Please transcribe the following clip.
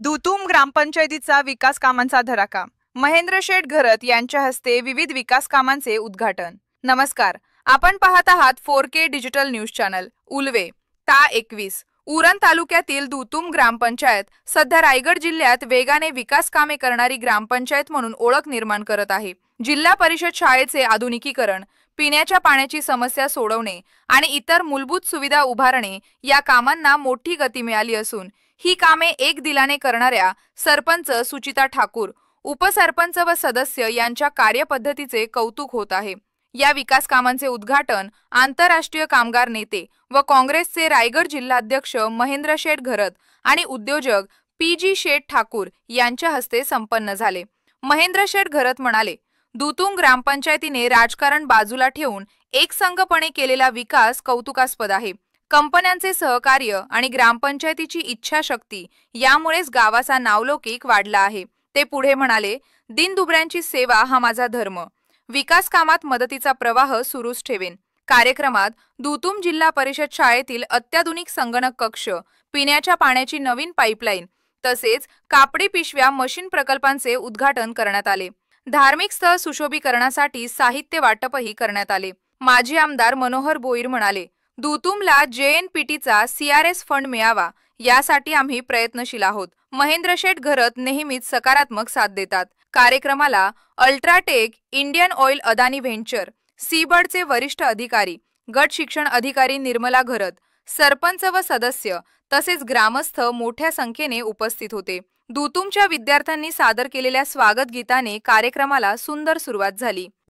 धुतुम ग्रामपंचायतीचा विकास कामांचा धडाका. महेंद्र शेठ घरत यांच्या हस्ते विविध विकास कामांचे उद्घाटन. नमस्कार, आपण पाहत आहात 4K digital news channel. Ulwe ता 21 उरण तालुक्यातील धुतुम ग्रामपंचायत सध्या रायगड जिल्ह्यात वेगाने विकास कामे करणारी ग्रामपंचायत म्हणून ओळख निर्माण करत आहे. जिल्हा परिषद शाळेचे आधुनिकीकरण, पिण्याच्या पाण्याची समस्या सोडवणे आणि इतर मूलभूत सुविधा उभारणे या कामांना मोठी गती मिळाली असून ही कामे एक दिलाने करणाऱ्या सरपंच सुचिता ठाकूर, उपसरपंच व सदस्य यांच्या कार्यपद्धतीचे कौतुक होत आहे. या विकास कामांचे उद्घाटन आंतरराष्ट्रीय कामगार नेते व काँग्रेसचे रायगड जिल्हाध्यक्ष महेंद्र शेठ घरत आणि उद्योजक PG शेठ ठाकूर यांच्या हस्ते संपन्न झाले. महेंद्र शेठ घरत म्हणाले, धुतुम ग्रामपंचायतीने राजकारण बाजूला ठेवून एकसंघपणे केलेला विकास कौतुकास्पद आहे. कंपन्यांचे सहकार्य आणि ग्रामपंचायतीची इच्छाशक्ती यामुळेच गावाचा नावलौकिक वाढला आहे. ते पुढे म्हणाले, दीनदुबळ्यांची सेवा हा माझा धर्म. विकास कामात मदतीचा प्रवाह सुरूच ठेवेन. कार्यक्रमात धुतुम जिल्हा परिषद शाळेतील अत्याधुनिक संगणक कक्ष, पिण्याच्या पाण्याची नवीन पाईपलाईन तसेच कापडी पिशव्या मशीन प्रकल्पांचे उद्घाटन करण्यात आले. धार्मिक स्थळ सुशोभीकरणासाठी साहित्य वाटपही करण्यात आले. माजी आमदार मनोहर बोईर म्हणाले, धुतुमला JNPTचा CRS फंड मिळावा यासाठी आम्ही प्रयत्नशील आहोत. महेंद्र शेठ घरत नेहमीच सकारात्मक साथ देतात. कार्यक्रमाला UltraTech, Indian Oil, Adani venture, सीबर्डचे वरिष्ठ अधिकारी, गट शिक्षण अधिकारी निर्मला घरत, सरपंच व सदस्य तसेच ग्रामस्थ मोठ्या संख्येने उपस्थित होते. धुतुमच्या विद्यार्थ्यांनी सादर केलेल्या स्वागत गीताने कार्यक्रमाला सुंदर सुरुवात झाली.